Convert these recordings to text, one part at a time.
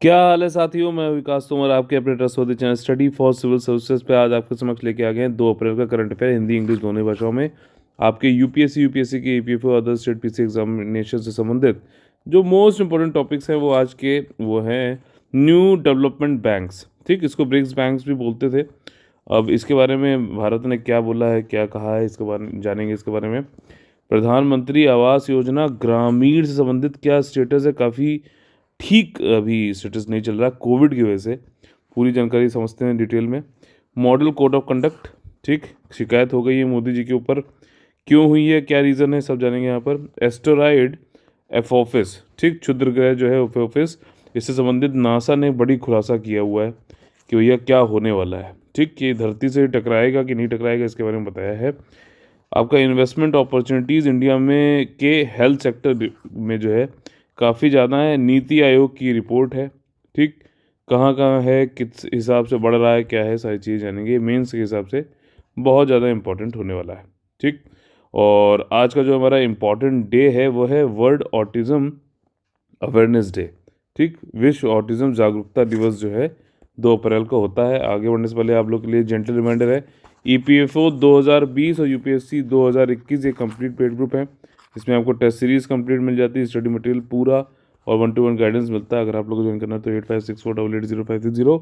क्या हाल है साथियों। मैं विकास तोमर आपके अपने trustworthy channel Study for Civil Services पे आज आपके समक्ष लेके आ गए हैं 2 अप्रैल का करंट अफेयर हिंदी इंग्लिश दोनों भाषाओं में। आपके यूपीएससी के EPFO other state PC examination से संबंधित जो मोस्ट इंपॉर्टेंट टॉपिक्स हैं वो आज के वो हैं न्यू डेवलपमेंट बैंक्स। ठीक, इसको ब्रिक्स बैंक्स भी बोलते थे। अब इसके बारे में भारत ने क्या बोला है, क्या कहा है, इसके बारे में जानेंगे। इसके बारे में प्रधानमंत्री आवास योजना ग्रामीण से संबंधित क्या स्टेटस है। काफ़ी ठीक अभी स्टेटस नहीं चल रहा कोविड की वजह से। पूरी जानकारी समझते हैं डिटेल में। मॉडल कोड ऑफ कंडक्ट, ठीक, शिकायत हो गई है मोदी जी के ऊपर, क्यों हुई है, क्या रीज़न है, सब जानेंगे यहाँ पर। एस्टेरॉयड एफोफिस, ठीक, क्षुद्र ग्रह जो है एफोफिस, इससे संबंधित नासा ने बड़ी खुलासा किया हुआ है कि भैया क्या होने वाला है। ठीक, कि धरती से टकराएगा कि नहीं टकराएगा, इसके बारे में बताया है। आपका इन्वेस्टमेंट अपॉर्चुनिटीज़ इंडिया में के हेल्थ सेक्टर में जो है काफ़ी ज़्यादा है। नीति आयोग की रिपोर्ट है, ठीक, कहाँ कहाँ है, किस हिसाब से बढ़ रहा है, क्या है, सारी चीज़ जानेंगे। मेंस के हिसाब से बहुत ज़्यादा इंपॉर्टेंट होने वाला है। ठीक, और आज का जो हमारा इम्पॉर्टेंट डे है वो है वर्ल्ड ऑटिज़म अवेयरनेस डे। ठीक, विश्व ऑटिज़म जागरूकता दिवस जो है 2 अप्रैल को होता है। आगे बढ़ने से पहले आप लोग के लिए जेंटल रिमाइंडर है, ईपीएफओ 2020 और यूपीएससी 2021 एक कंप्लीट पेड ग्रुप है। इसमें आपको टेस्ट सीरीज कंप्लीट मिल जाती है, स्टडी मटेरियल पूरा और 1-to-1 गाइडेंस मिलता है। अगर आप लोग को ज्वाइन करना है तो 8564880530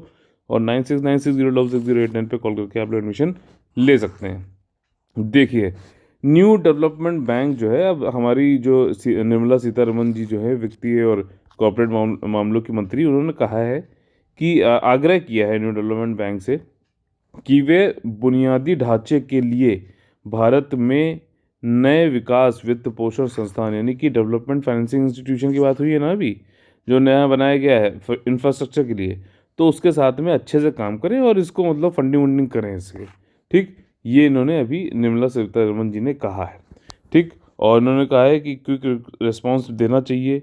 और 9696066089 पे कॉल करके आप लोग एडमिशन ले सकते हैं। देखिए, न्यू डेवलपमेंट बैंक जो है, अब हमारी जो निर्मला सीतारमन जी जो है वित्तीय और कॉर्पोरेट मामलों की मंत्री, उन्होंने कहा है कि आग्रह किया है न्यू डेवलपमेंट बैंक से कि वे बुनियादी ढांचे के लिए भारत में नए विकास वित्त पोषण संस्थान यानी कि डेवलपमेंट फाइनेंसिंग इंस्टीट्यूशन की बात हुई है ना अभी, जो नया बनाया गया है इंफ्रास्ट्रक्चर के लिए, तो उसके साथ में अच्छे से काम करें और इसको मतलब फंडिंग वंडिंग करें इसके। ठीक, ये इन्होंने अभी निर्मला सीतारमन जी ने कहा है। ठीक, और इन्होंने कहा है कि क्विक रिस्पॉन्स देना चाहिए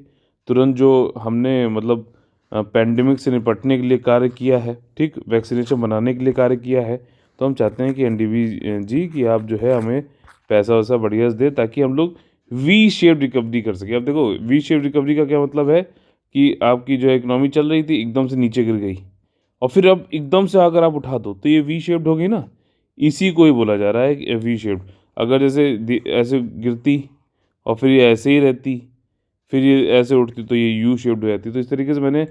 तुरंत, जो हमने मतलब पैंडेमिक से निपटने के लिए कार्य किया है, ठीक, वैक्सीनेशन बनाने के लिए कार्य किया है। तो हम चाहते हैं कि एनडीबी जी कि आप जो है हमें पैसा वैसा बढ़िया से दे ताकि हम लोग वी शेप रिकवरी कर सकें। अब देखो, वी शेप रिकवरी का क्या मतलब है कि आपकी जो इकोनॉमी चल रही थी एकदम से नीचे गिर गई और फिर अब एकदम से अगर आप उठा दो तो ये वी शेप्ड होगी ना, इसी को ही बोला जा रहा है कि वी शेप्ड। अगर जैसे ऐसे गिरती और फिर ये ऐसे ही रहती, फिर ये ऐसे उठती तो ये यू शेप्ड हो जाती। तो इस तरीके से मैंने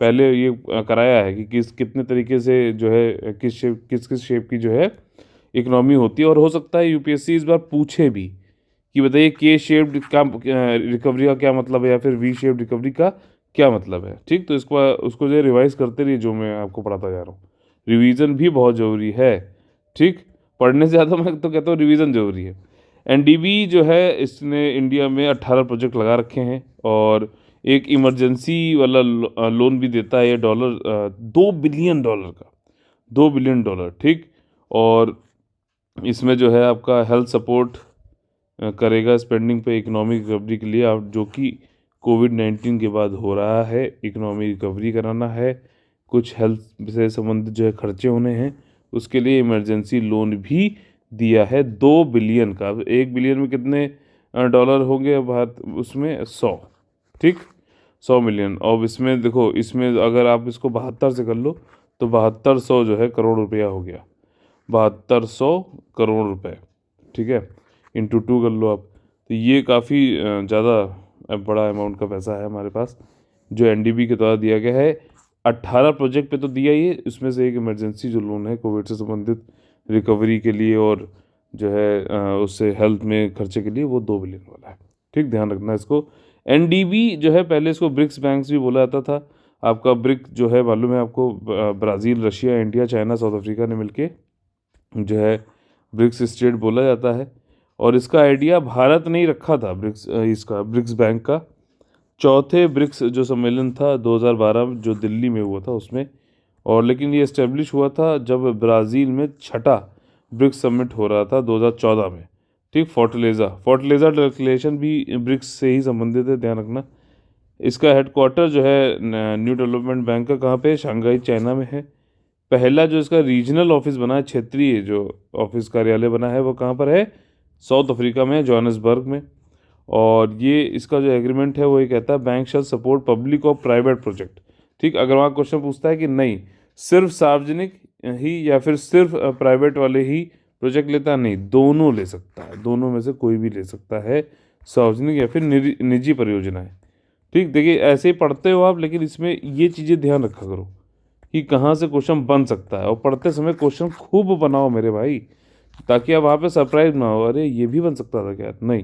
पहले ये कराया है कि कितने तरीके से जो है किस किस शेप की जो है इकोनॉमी होती है। और हो सकता है यूपीएससी इस बार पूछे भी कि बताइए के शेप्ड का रिकवरी का क्या मतलब है या फिर वी शेप्ड रिकवरी का क्या मतलब है। ठीक, तो इसको उसको जो है रिवाइज करते रहिए, जो मैं आपको पढ़ाता जा रहा हूँ। रिवीजन भी बहुत ज़रूरी है। ठीक, पढ़ने से ज़्यादा मैं तो कहता हूँ रिवीजन ज़रूरी है। एनडीबी जो है इसने इंडिया में 18 प्रोजेक्ट लगा रखे हैं और एक इमरजेंसी वाला लोन भी देता है। ये $2 बिलियन का, $2 बिलियन। ठीक, और इसमें जो है आपका हेल्थ सपोर्ट करेगा स्पेंडिंग पे इकोनॉमिक रिकवरी के लिए, आप जो कि कोविड-19 के बाद हो रहा है। इकोनॉमी रिकवरी कराना है, कुछ हेल्थ से संबंधित जो है खर्चे होने हैं, उसके लिए इमरजेंसी लोन भी दिया है 2 बिलियन का। 1 बिलियन में कितने डॉलर होंगे भारत उसमें? 100। ठीक, 100 मिलियन। और इसमें देखो, इसमें अगर आप इसको 72 से कर लो तो 7200 जो है करोड़ रुपया हो गया। 7200 करोड़ रुपए, ठीक है, इंटू 2 कर लो आप। तो ये काफ़ी ज़्यादा बड़ा अमाउंट का पैसा है हमारे पास जो एनडीबी के द्वारा दिया गया है। 18 प्रोजेक्ट पे तो दिया ही है, इसमें से एक इमरजेंसी जो लोन है कोविड से संबंधित रिकवरी के लिए और जो है उससे हेल्थ में खर्चे के लिए, वो 2 बिलियन वाला है। ठीक, ध्यान रखना इसको। एनडीबी जो है पहले इसको ब्रिक्स बैंक्स भी बोला जाता था। आपका ब्रिक जो है मालूम है आपको, Brazil, Russia, India, China, south Africa ने मिलके जो है ब्रिक्स स्टेट बोला जाता है। और इसका आइडिया भारत ने ही रखा था, ब्रिक्स बैंक का। चौथे ब्रिक्स जो सम्मेलन था 2012 जो दिल्ली में हुआ था उसमें, और लेकिन ये इस्टेब्लिश हुआ था जब ब्राज़ील में छठा ब्रिक्स समिट हो रहा था 2014 में। ठीक, फोर्टलेजा डिक्लेरेशन भी ब्रिक्स से ही संबंधित है, ध्यान रखना। इसका हेडक्वार्टर जो है न्यू डेवलपमेंट बैंक का कहाँ पे? शंघाई, चाइना में है। पहला जो इसका रीजनल ऑफिस बना है, क्षेत्रीय जो ऑफिस कार्यालय बना है, वो कहाँ पर है? साउथ अफ्रीका में, जोहानिसबर्ग में। और ये इसका जो एग्रीमेंट है वो ये कहता है बैंक शैल सपोर्ट पब्लिक और प्राइवेट प्रोजेक्ट ठीक, अगर वहाँ क्वेश्चन पूछता है कि नहीं सिर्फ सार्वजनिक ही या फिर सिर्फ प्राइवेट वाले ही प्रोजेक्ट लेता है, नहीं दोनों ले सकता है, दोनों में से कोई भी ले सकता है, सार्वजनिक या फिर निजी परियोजनाएं। ठीक, देखिए ऐसे ही पढ़ते हो आप, लेकिन इसमें ये चीज़ें ध्यान रखा करो कि कहाँ से क्वेश्चन बन सकता है, और पढ़ते समय क्वेश्चन खूब बनाओ मेरे भाई, ताकि आप वहाँ पे सरप्राइज ना हो, अरे ये भी बन सकता था क्या, नहीं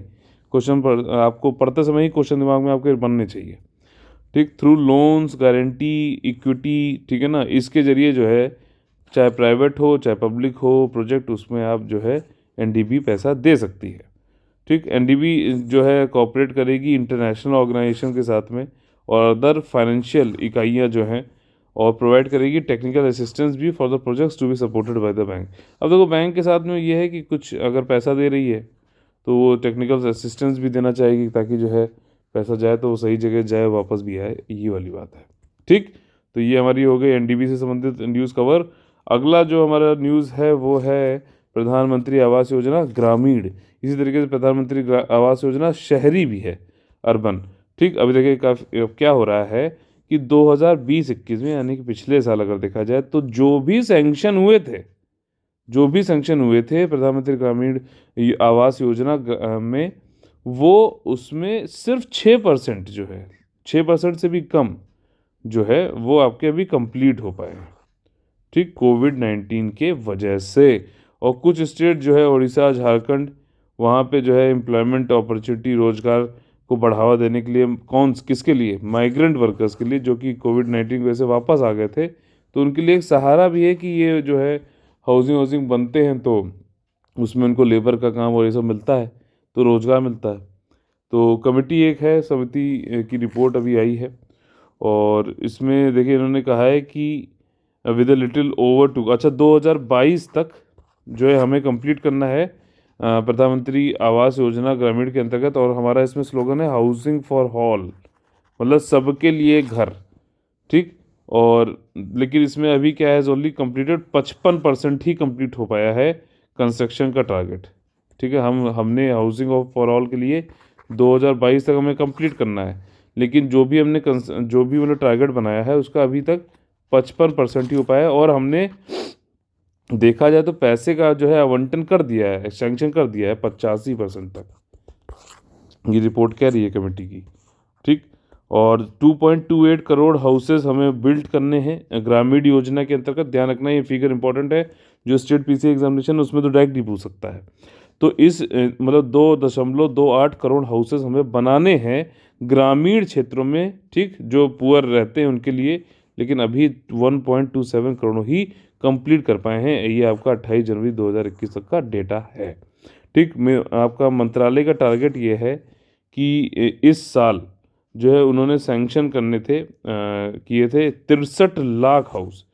क्वेश्चन पर आपको पढ़ते समय ही क्वेश्चन दिमाग में आपके बनने चाहिए। ठीक, थ्रू लोन्स, गारंटी, इक्विटी, ठीक है ना, इसके जरिए जो है चाहे प्राइवेट हो चाहे पब्लिक हो प्रोजेक्ट, उसमें आप जो है एनडीबी पैसा दे सकती है। ठीक, एनडीबी जो है कॉपरेट करेगी इंटरनेशनल ऑर्गेनाइजेशन के साथ में और अदर फाइनेंशियल इकाइयाँ जो हैं, और प्रोवाइड करेगी टेक्निकल असिस्टेंस भी for the projects to be supported by the bank. अब देखो बैंक के साथ में ये है कि कुछ अगर पैसा दे रही है तो वो टेक्निकल असिस्टेंस भी देना चाहेगी, ताकि जो है पैसा जाए तो वो सही जगह जाए, वापस भी आए, ये वाली बात है। ठीक, तो ये हमारी हो गई एनडीबी से संबंधित न्यूज़ कवर। अगला जो हमारा न्यूज़ है वो है प्रधानमंत्री आवास योजना ग्रामीण। इसी तरीके से प्रधानमंत्री आवास योजना शहरी भी है, अर्बन। ठीक, अभी देखिए काफ़ी क्या हो रहा है कि 2020-21 में, यानी कि पिछले साल अगर देखा जाए तो जो भी सैंक्शन हुए थे प्रधानमंत्री ग्रामीण आवास योजना में, वो उसमें सिर्फ 6% जो है, 6% से भी कम जो है वो आपके अभी कंप्लीट हो पाए हैं। ठीक, कोविड-19 के वजह से। और कुछ स्टेट जो है उड़ीसा, झारखंड, वहाँ पे जो है एम्प्लॉयमेंट अपॉर्चुनिटी, रोजगार को बढ़ावा देने के लिए, किसके लिए, माइग्रेंट वर्कर्स के लिए, जो कि कोविड-19 की वजह से वापस आ गए थे, तो उनके लिए एक सहारा भी है कि ये जो है हाउसिंग बनते हैं तो उसमें उनको लेबर का काम और ये सब मिलता है, तो रोज़गार मिलता है। तो कमेटी एक है, समिति की रिपोर्ट अभी आई है, और इसमें देखिए इन्होंने कहा है कि with a little over two, अच्छा 2022 तक जो है हमें कंप्लीट करना है प्रधानमंत्री आवास योजना ग्रामीण के अंतर्गत, और हमारा इसमें स्लोगन है हाउसिंग फॉर ऑल, मतलब सबके लिए घर। ठीक, और लेकिन इसमें अभी क्या है, ओनली कंप्लीटेड 55% ही कंप्लीट हो पाया है कंस्ट्रक्शन का टारगेट। ठीक है, हमने हाउसिंग फॉर ऑल के लिए 2022 तक हमें कंप्लीट करना है, लेकिन जो भी मतलब टारगेट बनाया है उसका अभी तक 55% ही हो पाया है, और हमने देखा जाए तो पैसे का जो है आवंटन कर दिया है, सैंक्शन कर दिया है 85% तक, ये रिपोर्ट कह रही है कमेटी की। ठीक, और 2.28 करोड़ हाउसेस हमें बिल्ड करने हैं ग्रामीण योजना के अंतर्गत। ध्यान रखना ये फिगर इंपॉर्टेंट है, जो स्टेट पीसी एग्जामिनेशन उसमें तो डायरेक्ट ही पूछ सकता है। तो इस मतलब 2.28 करोड़ हाउसेस हमें बनाने हैं ग्रामीण क्षेत्रों में, ठीक, जो पुअर रहते हैं उनके लिए, लेकिन अभी 1.27 करोड़ ही कंप्लीट कर पाए हैं। ये आपका 28 जनवरी 2021 तक का डेटा है। ठीक, मैं आपका मंत्रालय का टारगेट ये है कि इस साल जो है उन्होंने सैंक्शन करने थे किए थे 63 लाख हाउस,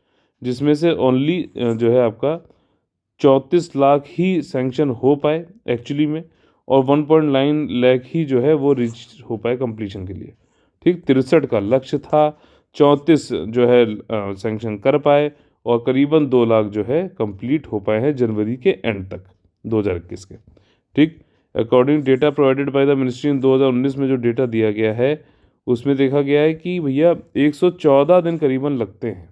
जिसमें से ओनली जो है आपका 34 लाख ही सैंक्शन हो पाए एक्चुअली में, और 1.9 लाख ही जो है वो रीच हो पाए कंप्लीशन के लिए। ठीक, 63 का लक्ष्य था, 34 जो है सैंक्शन कर पाए, और करीबन 2 लाख जो है कंप्लीट हो पाए हैं जनवरी के एंड तक 2021 के। ठीक, according data provided by the ministry इन 2019 में जो डेटा दिया गया है उसमें देखा गया है कि भैया 114 दिन करीबन लगते हैं।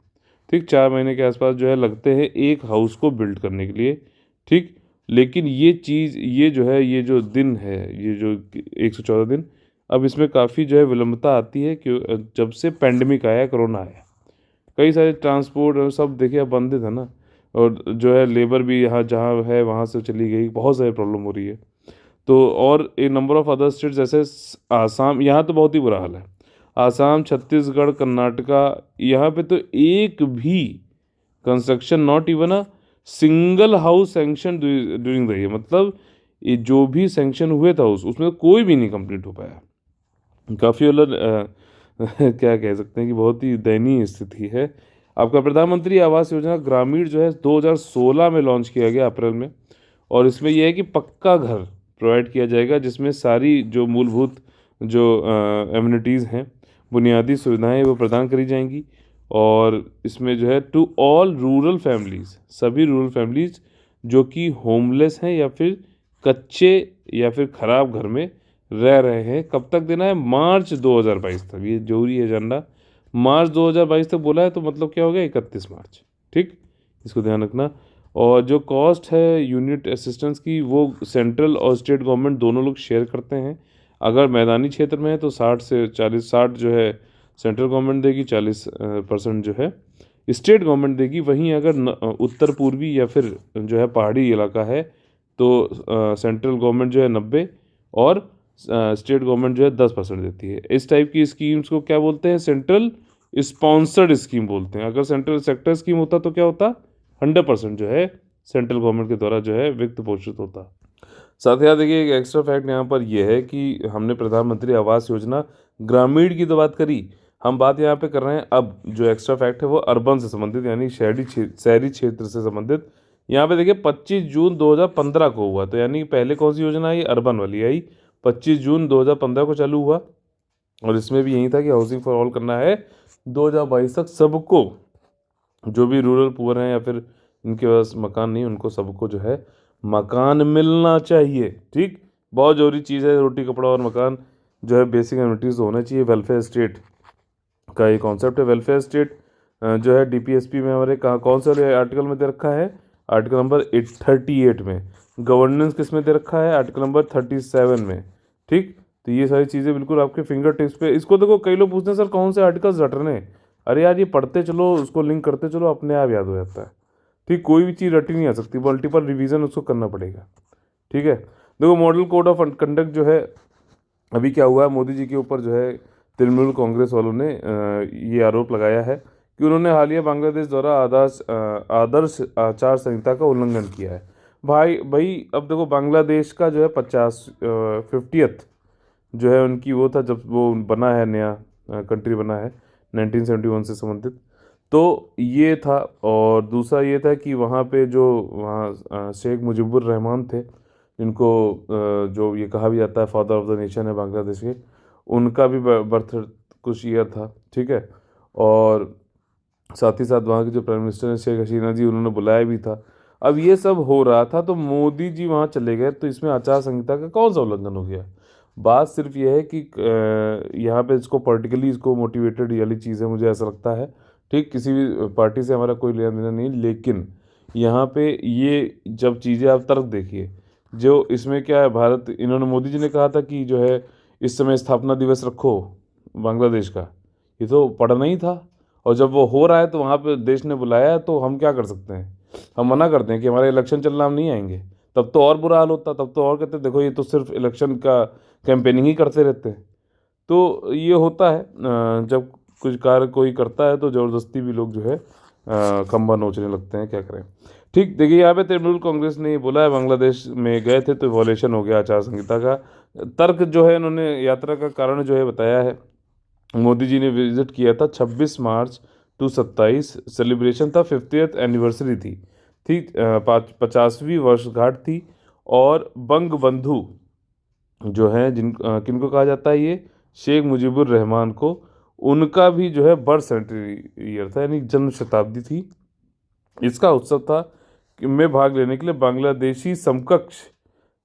ठीक, 4 महीने के आसपास जो है लगते हैं एक हाउस को बिल्ड करने के लिए। ठीक, लेकिन ये चीज़, ये जो है, ये जो दिन है, ये जो 114 दिन, अब इसमें काफ़ी जो है विलंबता आती है, कि जब से पैंडमिक आया, कोरोना आया, कई सारे ट्रांसपोर्ट और सब देखिए अब बंद था ना, और जो है लेबर भी यहाँ जहाँ है वहाँ से चली गई, बहुत सारी प्रॉब्लम हो रही है। तो और ए नंबर ऑफ अदर स्टेट जैसे आसाम, यहाँ तो बहुत ही बुरा हाल है, आसाम, छत्तीसगढ़, कर्नाटका, यहाँ पे तो एक भी construction, not even a single house sanction during the year, मतलब ये जो भी सैंक्शन हुए था उसमें कोई भी नहीं कंप्लीट हो पाया। काफ़ी अलग क्या कह सकते हैं कि बहुत ही दयनीय स्थिति है। आपका प्रधानमंत्री आवास योजना ग्रामीण जो है 2016 में लॉन्च किया गया अप्रैल में, और इसमें यह है कि पक्का घर प्रोवाइड किया जाएगा, जिसमें सारी जो मूलभूत जो एमिनिटीज़ हैं, बुनियादी सुविधाएं, वो प्रदान करी जाएंगी। और इसमें जो है टू ऑल रूरल फैमिलीज़, सभी रूरल फैमिलीज़ जो कि होमलेस हैं या फिर कच्चे या फिर ख़राब घर में रह रहे हैं। कब तक देना है? मार्च 2022 तक, ये जरूरी है जानना। मार्च 2022 तक बोला है, तो मतलब क्या हो गया 31 मार्च। ठीक, इसको ध्यान रखना। और जो कॉस्ट है यूनिट असिस्टेंस की, वो सेंट्रल और स्टेट गवर्नमेंट दोनों लोग शेयर करते हैं। अगर मैदानी क्षेत्र में है तो 60 से 40, 60 जो है सेंट्रल गवर्नमेंट देगी, 40% जो है स्टेट गवर्नमेंट देगी। वहीं अगर उत्तर पूर्वी या फिर जो है पहाड़ी इलाका है तो सेंट्रल गवर्नमेंट जो है 90 और स्टेट गवर्नमेंट जो है 10% देती है। इस टाइप की स्कीम्स को क्या बोलते हैं? सेंट्रल स्पॉन्सर्ड स्कीम बोलते हैं। अगर सेंट्रल सेक्टर स्कीम होता तो क्या होता? 100% जो है सेंट्रल गवर्नमेंट के द्वारा जो है वित्त पोषित होता। साथ ही साथ देखिए एक एक्स्ट्रा फैक्ट यहाँ पर यह है कि हमने प्रधानमंत्री आवास योजना ग्रामीण की तो बात करी, हम बात यहाँ पे कर रहे हैं अब जो एक्स्ट्रा फैक्ट है वो अर्बन से संबंधित, यानी शहरी क्षेत्र से संबंधित। यहाँ पे देखिए 25 जून 2015 को हुआ, तो यानी पहले कौन सी योजना आई? अर्बन वाली आई, 25 जून 2015 को चालू हुआ। और इसमें भी यही था कि हाउसिंग फॉर ऑल करना है 2022 तक सबको, जो भी रूरल पुअर हैं या फिर इनके पास मकान नहीं, उनको सबको जो है मकान मिलना चाहिए। ठीक, बहुत जरूरी चीज़ है, रोटी कपड़ा और मकान जो है बेसिक एमिनिटीज़ होना चाहिए। वेलफेयर स्टेट का ये कॉन्सेप्ट है। वेलफेयर स्टेट जो है डीपीएसपी में हमारे कहाँ कौन से आर्टिकल में दे रखा है? आर्टिकल नंबर 38 में। गवर्नेंस किस में दे रखा है? आर्टिकल नंबर 37 में। ठीक, तो ये सारी चीज़ें बिल्कुल आपके फिंगर टिप्स पे। इसको देखो, कई लोग पूछते हैं सर कौन से आर्टिकल्स रट रहे हैं। अरे यार, ये पढ़ते चलो, उसको लिंक करते चलो, अपने आप याद हो जाता है। ठीक, कोई भी चीज़ रटी नहीं आ सकती, मल्टीपल रिवीजन उसको करना पड़ेगा। ठीक है, देखो मॉडल कोड ऑफ कंडक्ट जो है, अभी क्या हुआ है, मोदी जी के ऊपर जो है तृणमूल कांग्रेस वालों ने ये आरोप लगाया है कि उन्होंने हालिया बांग्लादेश द्वारा आदर्श आचार संहिता का उल्लंघन किया है। भाई भाई, अब देखो बांग्लादेश का जो है 50th जो है उनकी वो था जब वो बना है, नया कंट्री बना है 1971 से संबंधित। तो ये था। और दूसरा ये था कि वहाँ पे जो वहाँ शेख मुजीबुर रहमान थे, जिनको जो ये कहा भी जाता है फादर ऑफ द नेशन है बांग्लादेश के, उनका भी बर्थ कुछ ईयर था। ठीक है, और साथ ही साथ वहाँ के जो प्राइम मिनिस्टर हैं शेख हसीना जी, उन्होंने बुलाया भी था। अब ये सब हो रहा था तो मोदी जी वहाँ चले गए, तो इसमें आचार संहिता का कौन सा उल्लंघन हो गया? बात सिर्फ ये है कि यहाँ पे इसको पॉलिटिकली इसको मोटिवेटेड वाली चीज़ है, मुझे ऐसा लगता है। ठीक, किसी भी पार्टी से हमारा कोई लेना देना नहीं, लेकिन यहाँ पे ये जब चीज़ें आप तर्क देखिए, जो इसमें क्या है, भारत, इन्होंने मोदी जी ने कहा था कि जो है इस समय स्थापना दिवस रखो बांग्लादेश का, ये तो पढ़ना ही था। और जब वो हो रहा है तो वहाँ पे देश ने बुलाया है, तो हम क्या कर सकते हैं? हम मना करते हैं कि हमारे इलेक्शन चल रहा, हम नहीं आएंगे। तब तो और बुरा हाल होता, तब तो और कहते देखो ये तो सिर्फ इलेक्शन का कैंपेनिंग ही करते रहते हैं। तो ये होता है जब कुछ कार्य कोई करता है तो ज़बरदस्ती भी लोग जो है खंबा नोचने लगते हैं, क्या करें। ठीक, देखिए यहाँ पे तृणमूल कांग्रेस ने ये बोला है बांग्लादेश में गए थे तो वॉलेशन हो गया आचार संहिता का। तर्क जो है इन्होंने यात्रा का कारण जो है बताया है, मोदी जी ने विजिट किया था 26 मार्च टू 27, सेलिब्रेशन था 50th एनिवर्सरी थी। ठीक, 50वीं वर्षगांठ थी। और बंग बंधु जो है किनको कहा जाता है, ये शेख मुजीबुर रहमान को, उनका भी जो है बर्थ सेंचुरी ईयर था, यानी जन्म शताब्दी थी। इसका उत्सव था कि में भाग लेने के लिए बांग्लादेशी समकक्ष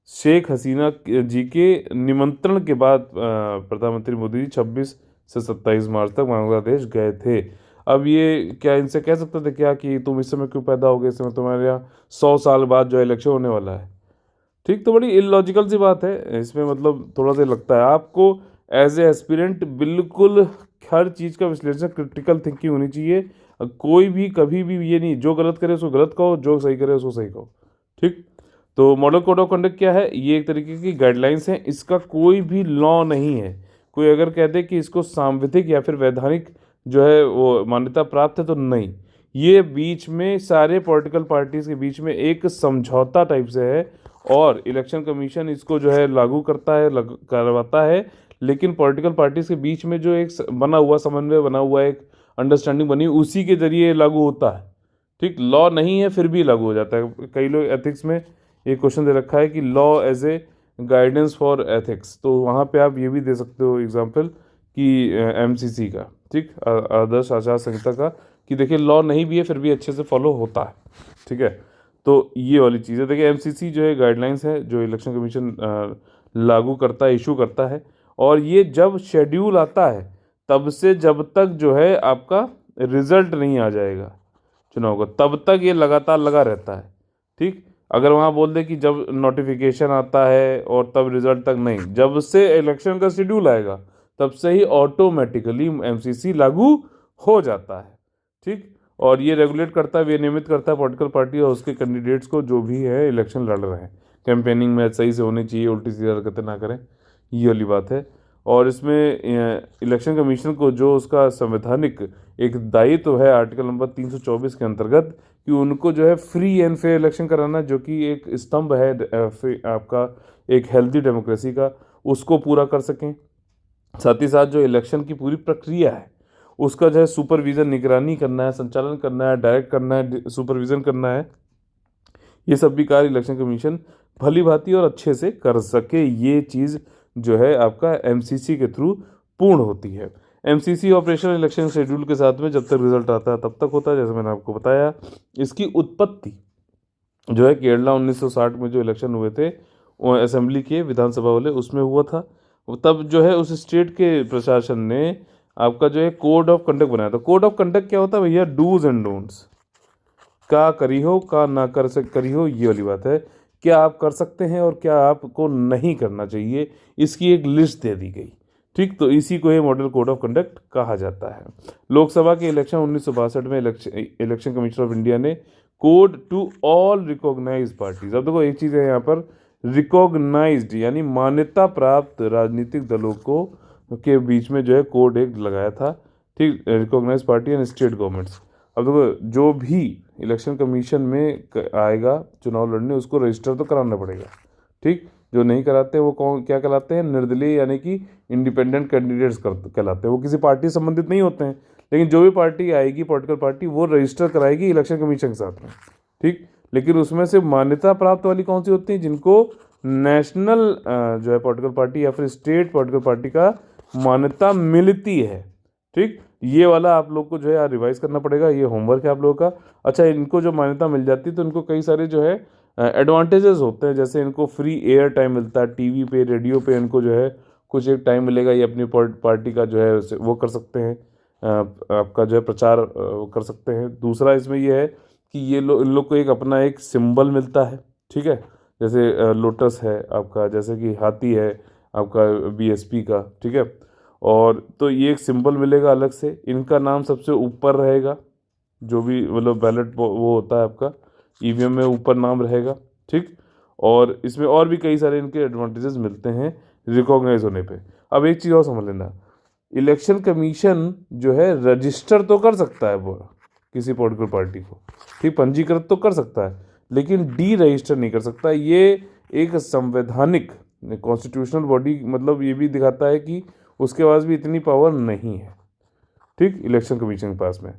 शेख हसीना जी के निमंत्रण के बाद प्रधानमंत्री मोदी जी 26 से 27 मार्च तक बांग्लादेश गए थे। अब ये क्या इनसे कह सकते थे क्या कि तुम इस समय क्यों पैदा हो गए, इस समय तुम्हारे यहाँ 100 साल बाद जो इलेक्शन होने वाला है? ठीक, तो बड़ी इलॉजिकल सी बात है इसमें, मतलब थोड़ा सा लगता है आपको एज ए एस्पिरेंट बिल्कुल हर चीज़ का विश्लेषण, क्रिटिकल थिंकिंग होनी चाहिए। कोई भी कभी भी ये नहीं, जो गलत करे उसको गलत कहो, जो सही करे उसको सही कहो। ठीक, तो मॉडल कोड ऑफ कंडक्ट क्या है? ये एक तरीके की गाइडलाइंस है, इसका कोई भी लॉ नहीं है। कोई अगर कह दे कि इसको सांविधिक या फिर वैधानिक जो है वो मान्यता प्राप्त है, तो नहीं। ये बीच में सारे पॉलिटिकल पार्टीज के बीच में एक समझौता टाइप से है, और इलेक्शन कमीशन इसको जो है लागू करता है, करवाता है। लेकिन पॉलिटिकल पार्टीज के बीच में जो एक बना हुआ समन्वय बना हुआ, एक अंडरस्टैंडिंग बनी, उसी के जरिए लागू होता है। ठीक, लॉ नहीं है फिर भी लागू हो जाता है। कई लोग एथिक्स में ये क्वेश्चन दे रखा है कि law as a guidance for ethics, तो वहाँ पे आप ये भी दे सकते हो एग्जांपल कि एमसीसी का, ठीक, आदर्श आचार संहिता का, कि देखिए लॉ नहीं भी है फिर भी अच्छे से फॉलो होता है। ठीक है, तो ये वाली चीज़ है। देखिए एमसीसी जो है गाइडलाइंस है जो इलेक्शन कमीशन लागू करता है, इशू करता है। और ये जब शेड्यूल आता है तब से जब तक जो है आपका रिजल्ट नहीं आ जाएगा चुनाव का, तब तक ये लगातार लगा रहता है। ठीक, अगर वहाँ बोल दे कि जब नोटिफिकेशन आता है और तब रिजल्ट तक नहीं, जब से इलेक्शन का शेड्यूल आएगा तब से ही ऑटोमेटिकली एमसीसी लागू हो जाता है। ठीक, और ये रेगुलेट करता है, विनियमित करता है पॉलिटिकल पार्टी और उसके कैंडिडेट्स को जो भी है इलेक्शन लड़ रहे हैं। कैंपेनिंग में सही से होनी चाहिए, उल्टी सीधी हरकतें ना करें, ये वाली बात है। और इसमें इलेक्शन कमीशन को जो उसका संवैधानिक एक दायित्व है आर्टिकल नंबर 324 के अंतर्गत कि उनको जो है फ्री एंड फेयर इलेक्शन कराना, जो कि एक स्तंभ है आपका एक हेल्दी डेमोक्रेसी का, उसको पूरा कर सकें। साथ ही साथ जो इलेक्शन की पूरी प्रक्रिया है उसका जो है सुपरविजन, निगरानी करना है, संचालन करना है, डायरेक्ट करना है, सुपरविजन करना है, ये सब भी कार्य इलेक्शन कमीशन भली भांति और अच्छे से कर सके। ये चीज़ जो है आपका एमसीसी के थ्रू पूर्ण होती है। एमसीसी ऑपरेशन इलेक्शन शेड्यूल के साथ में जब तक रिजल्ट आता है तब तक होता है, जैसे मैंने आपको बताया। इसकी उत्पत्ति जो है केरला 1960 में जो इलेक्शन हुए थे वो असेंबली के, विधानसभा वाले, उसमें हुआ था। तब जो है उस स्टेट के प्रशासन ने आपका जो है कोड ऑफ कंडक्ट बनाया था। कोड ऑफ कंडक्ट क्या होता है भैया? डूज एंड डोंट्स, क्या करी हो क्या ना करी हो, ये वाली बात है। क्या आप कर सकते हैं और क्या आपको नहीं करना चाहिए, इसकी एक लिस्ट दे दी गई। ठीक, तो इसी को ये मॉडल कोड ऑफ कंडक्ट कहा जाता है। लोकसभा के इलेक्शन 1962 में इलेक्शन कमीशन ऑफ इंडिया ने code to all recognised parties, अब देखो एक चीज़ है यहाँ पर, रिकॉग्नाइज्ड यानी मान्यता प्राप्त राजनीतिक दलों को के बीच में जो है कोड एक लगाया था। ठीक, recognised party and state governments. अब देखो जो भी इलेक्शन कमीशन में आएगा चुनाव लड़ने, उसको रजिस्टर तो कराना पड़ेगा। ठीक, जो नहीं कराते वो कौन क्या कहलाते हैं? निर्दलीय यानी कि इंडिपेंडेंट कैंडिडेट्स कहलाते हैं। वो किसी पार्टी से संबंधित नहीं होते हैं, लेकिन जो भी पार्टी आएगी पॉलिटिकल पार्टी वो रजिस्टर कराएगी इलेक्शन कमीशन के साथ में। ठीक, लेकिन उसमें से मान्यता प्राप्त वाली कौन सी होती है? जिनको नेशनल जो है पॉलिटिकल पार्टी या फिर स्टेट पॉलिटिकल पार्टी का मान्यता मिलती है। ठीक, ये वाला आप लोग को जो है यार रिवाइज करना पड़ेगा, ये होमवर्क है आप लोगों का। अच्छा, इनको जो मान्यता मिल जाती है तो इनको कई सारे जो है एडवांटेजेस होते हैं, जैसे इनको फ्री एयर टाइम मिलता है, टीवी पे रेडियो पे इनको जो है कुछ एक टाइम मिलेगा, ये अपनी पार्टी का जो है वो कर सकते हैं, आपका जो है प्रचार वो कर सकते हैं। दूसरा इसमें ये है कि ये लोग इन लोग को एक अपना एक सिंबल मिलता है। ठीक है, जैसे लोटस है आपका, जैसे कि हाथी है आपका बीएसपी का। ठीक है, और तो ये एक सिंबल मिलेगा अलग से, इनका नाम सबसे ऊपर रहेगा, जो भी मतलब बैलेट वो होता है आपका ईवीएम में ऊपर नाम रहेगा। ठीक, और इसमें और भी कई सारे इनके एडवांटेजेस मिलते हैं रिकॉग्नाइज होने पे। अब एक चीज़ और समझ लेना, इलेक्शन कमीशन जो है रजिस्टर तो कर सकता है वो किसी पॉलिटिकल पार्टी को, ठीक, पंजीकृत तो कर सकता है, लेकिन डी रजिस्टर नहीं कर सकता। ये एक संवैधानिक कॉन्स्टिट्यूशनल बॉडी, मतलब ये भी दिखाता है कि उसके पास भी इतनी पावर नहीं है। ठीक, इलेक्शन कमीशन के पास में।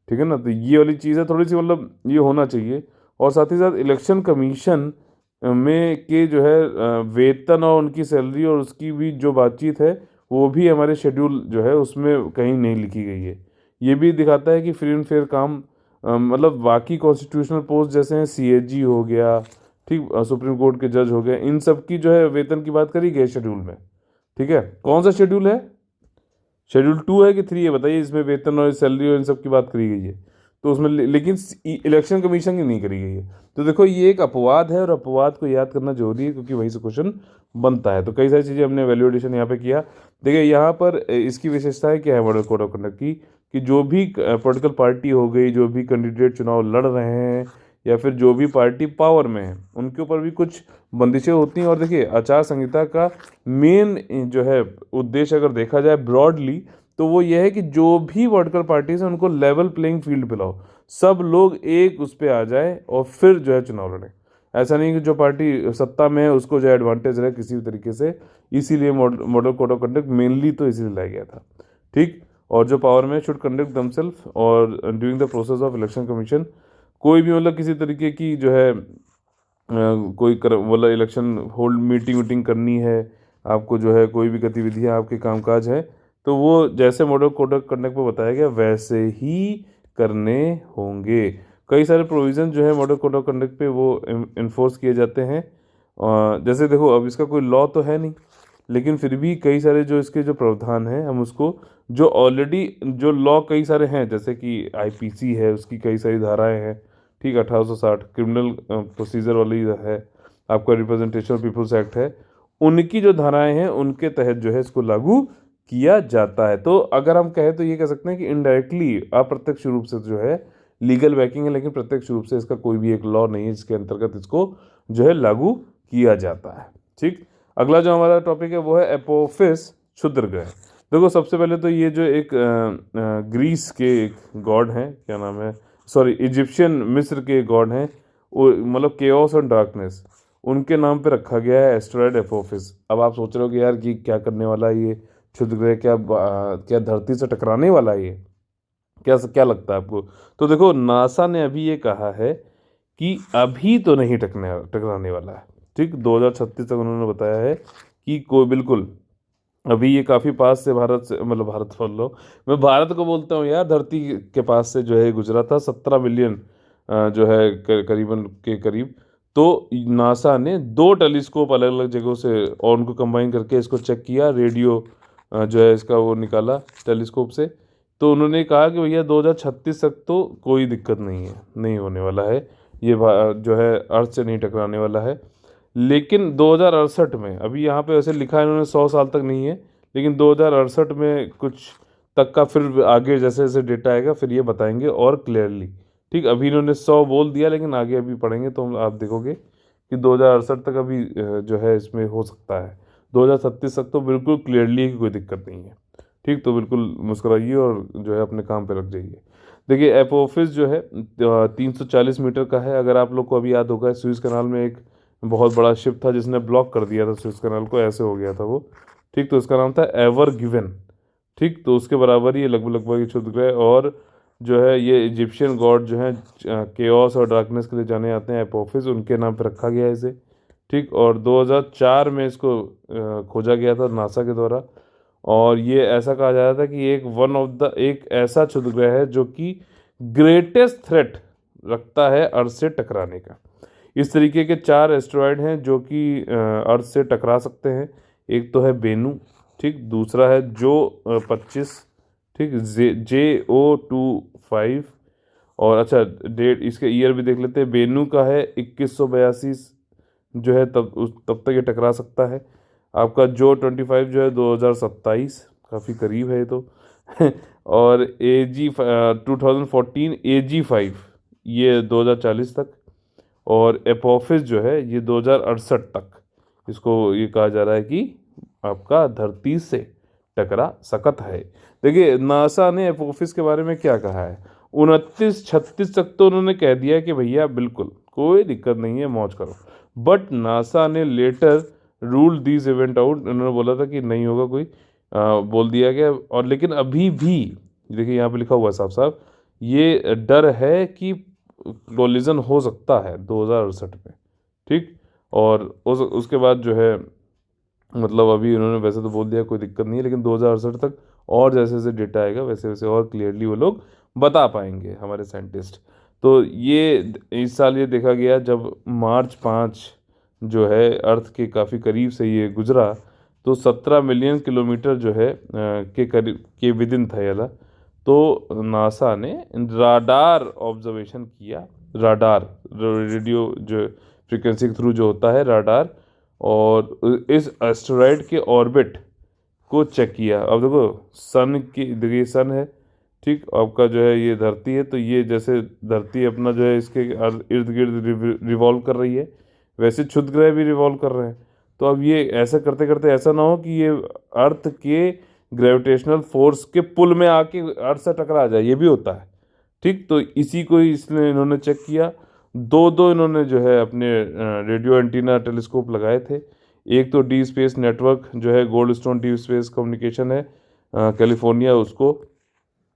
ठीक है ना, तो ये वाली चीज़ है थोड़ी सी, मतलब ये होना चाहिए। और साथ ही साथ इलेक्शन कमीशन में के जो है वेतन और उनकी सैलरी और उसकी भी जो बातचीत है वो भी हमारे शेड्यूल जो है उसमें कहीं नहीं लिखी गई है। ये भी दिखाता है कि फ्री एंड फेयर काम, मतलब बाकी कॉन्स्टिट्यूशनल पोस्ट जैसे हैं सीएजी हो गया, ठीक, सुप्रीम कोर्ट के जज हो गए, इन सब की जो है वेतन की बात करी गई शेड्यूल में। ठीक है, कौन सा शेड्यूल है? शेड्यूल 2 है कि 3 है बताइए, इसमें वेतन और सैलरी और इन सब की बात करी गई है, तो उसमें लेकिन इलेक्शन कमीशन की नहीं करी गई है। तो देखो ये एक अपवाद है और अपवाद को याद करना जरूरी है, क्योंकि वहीं से क्वेश्चन बनता है। तो कई सारी चीज़ें हमने वैल्यूएशन यहाँ पे किया। देखिए यहाँ पर इसकी विशेषताएं क्या है मॉडल कोड ऑफ कंडक्ट की, कि जो भी पॉलिटिकल पार्टी हो गई, जो भी कैंडिडेट चुनाव लड़ रहे हैं या फिर जो भी पार्टी पावर में है, उनके ऊपर भी कुछ बंदिशें होती हैं। और देखिए आचार संहिता का मेन जो है उद्देश्य अगर देखा जाए ब्रॉडली, तो वो ये है कि जो भी पॉलिटिकल पार्टीज हैं उनको लेवल प्लेइंग फील्ड पे लाओ, सब लोग एक उस पर आ जाए और फिर जो है चुनाव लड़े। ऐसा नहीं कि जो पार्टी सत्ता में है उसको जो एडवांटेज रहे किसी भी तरीके से। इसीलिए model code of conduct mainly तो इसीलिए लाया गया था। ठीक, और जो पावर में शुड कंडक्ट दमसेल्फ और during the process of election commission, कोई भी मतलब किसी तरीके की जो है कोई मतलब इलेक्शन होल्ड मीटिंग करनी है, आपको जो है कोई भी गतिविधियां आपके कामकाज है, तो वो जैसे मॉडल कोड ऑफ कंडक्ट पे बताया गया वैसे ही करने होंगे। कई सारे प्रोविज़न जो है मॉडल कोड ऑफ कंडक्ट पे वो इन्फोर्स किए जाते हैं। जैसे देखो अब इसका कोई लॉ तो है नहीं, लेकिन फिर भी कई सारे जो इसके जो प्रावधान हैं हम उसको जो ऑलरेडी जो लॉ कई सारे हैं, जैसे कि आईपीसी है, उसकी कई सारी धाराएं हैं, ठीक, 1860 क्रिमिनल प्रोसीजर वाली है, आपका रिप्रेजेंटेशन ऑफ पीपल्स एक्ट है, उनकी जो धाराएं हैं उनके तहत जो है इसको लागू किया जाता है। तो अगर हम कहें तो ये कह सकते हैं कि इनडायरेक्टली, अप्रत्यक्ष रूप से जो है लीगल बैकिंग है, लेकिन प्रत्यक्ष रूप से इसका कोई भी एक लॉ नहीं है जिसके अंतर्गत इसको जो है लागू किया जाता है। ठीक, अगला जो हमारा टॉपिक है वो है एपोफिस क्षुद्रग्रह। देखो सबसे पहले तो ये जो एक ग्रीस के एक गॉड हैं, क्या नाम है, सॉरी इजिप्शियन मिस्र के गॉड हैं, मतलब केओस और डार्कनेस, उनके नाम पे रखा गया है एस्टेरॉयड एपोफिस। अब आप सोच रहे हो कि यार कि क्या करने वाला है ये क्षुद्रग्रह, क्या धरती से टकराने वाला है ये, क्या क्या लगता है आपको? तो देखो नासा ने अभी ये कहा है कि अभी तो नहीं टकराने वाला है। ठीक, 2036 तक उन्होंने बताया है कि कोई बिल्कुल अभी ये काफ़ी पास से भारत से, मतलब भारत बोल लो, मैं भारत को बोलता हूँ यार, धरती के पास से जो है गुजरा था 17 मिलियन जो है करीबन के करीब। तो नासा ने 2 टेलीस्कोप अलग अलग जगहों से और उनको कंबाइन करके इसको चेक किया, रेडियो जो है इसका वो निकाला टेलीस्कोप से। तो उन्होंने कहा कि भैया 2036 तक तो कोई दिक्कत नहीं है, नहीं होने वाला है ये, जो है अर्थ से नहीं टकराने वाला है। लेकिन 2068 में, अभी यहाँ पे वैसे लिखा है इन्होंने 100 साल तक नहीं है, लेकिन 2068 में कुछ तक का फिर आगे जैसे जैसे डेटा आएगा फिर ये बताएंगे और क्लियरली। ठीक, अभी इन्होंने 100 बोल दिया, लेकिन आगे अभी पढ़ेंगे तो आप देखोगे कि 2068 तक अभी जो है इसमें हो सकता है, 2036 तक तो बिल्कुल क्लियरली कोई दिक्कत नहीं है। ठीक, तो बिल्कुल मुस्कुराइए और जो है अपने काम पे लग जाइए। देखिए एपोफिस जो है 340 मीटर का है। अगर आप लोग को अभी याद होगा, स्विस कनाल में एक बहुत बड़ा शिप था जिसने ब्लॉक कर दिया था स्विस कनाल को, ऐसे हो गया था वो। ठीक, तो उसका नाम था एवर गिवन। ठीक, तो उसके बराबर ही लगभग लगभग ये क्षुद्रग्रह, और जो है ये इजिप्शियन गॉड जो है केओस और डार्कनेस के लिए जाने जाते हैं, एपोफिस, उनके नाम पे रखा गया है इसे। ठीक, और 2004 में इसको खोजा गया था नासा के द्वारा, और ये ऐसा कहा जा रहा था कि एक ऐसा क्षुद्रग्रह है जो कि ग्रेटेस्ट थ्रेट रखता है अर्थ से टकराने का। इस तरीके के 4 एस्टेरॉयड हैं जो कि अर्थ से टकरा सकते हैं। एक तो है बेनू, ठीक, दूसरा है जो 25, ठीक, JO25, और अच्छा डेट इसके ईयर भी देख लेते हैं। बेनू का है 2182 जो है, तब तक ये टकरा सकता है। आपका जो 25 जो है 2027, काफ़ी करीब है ये तो और AG 2014 AG5 ये 2040 तक, और एपोफिस जो है ये 2068 तक इसको ये कहा जा रहा है कि आपका धरती से टकरा सकता है। देखिए नासा ने एपोफिस के बारे में क्या कहा है, 29-36 तक तो उन्होंने कह दिया कि भैया बिल्कुल कोई दिक्कत नहीं है, मौज करो। बट नासा ने later rule this event out, उन्होंने बोला था कि नहीं होगा कोई, बोल दिया गया। और लेकिन अभी भी देखिए यहाँ पे लिखा हुआ है साफ साफ, ये डर है कि कोलिजन हो सकता है 2068 में। ठीक, और उसके बाद जो है, मतलब अभी उन्होंने वैसे तो बोल दिया कोई दिक्कत नहीं है, लेकिन 2068 तक और जैसे जैसे डेटा आएगा वैसे वैसे और क्लियरली वो लोग बता पाएंगे हमारे साइंटिस्ट। तो ये इस साल ये देखा गया जब मार्च 5 जो है अर्थ के काफ़ी करीब से ये गुजरा, तो 17 मिलियन किलोमीटर जो है के करीब के विदिन था ये वाला। तो नासा ने राडार ऑब्जर्वेशन किया, राडार रेडियो जो फ्रीक्वेंसी के थ्रू जो होता है राडार, और इस एस्टेरॉयड के ऑर्बिट को चेक किया। अब देखो सन की, देखिए सन है, ठीक, आपका जो है ये धरती है, तो ये जैसे धरती अपना जो है इसके इर्द गिर्द रिवॉल्व कर रही है, वैसे क्षुद्रग्रह भी रिवॉल्व कर रहे हैं। तो अब ये ऐसा करते करते ऐसा ना हो कि ये अर्थ के ग्रेविटेशनल फोर्स के पुल में आके अर्थ से टकरा जाए, ये भी होता है। ठीक, तो इसी को ही इसने इन्होंने चेक किया। दो दो इन्होंने जो है अपने रेडियो एंटीना टेलीस्कोप लगाए थे। एक तो डी स्पेस नेटवर्क जो है, Goldstone Deep Space Communication है कैलिफोर्निया, उसको,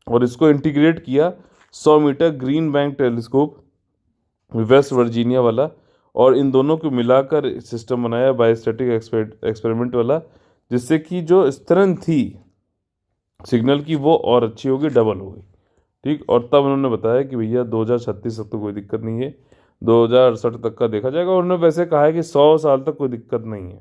और इसको इंटीग्रेट किया 100 metre Green Bank Telescope West Virginia वाला, और इन दोनों को मिलाकर सिस्टम बनाया बायोस्टैटिक एक्सपेरिमेंट वाला, जिससे कि जो स्ट्रेंथ थी सिग्नल की वो और अच्छी होगी, डबल होगी। ठीक, और तब उन्होंने बताया कि भैया 2036 तक तो कोई दिक्कत नहीं है, 2068 तक का देखा जाएगा। और उन्होंने वैसे कहा है कि 100 साल तक कोई दिक्कत नहीं है।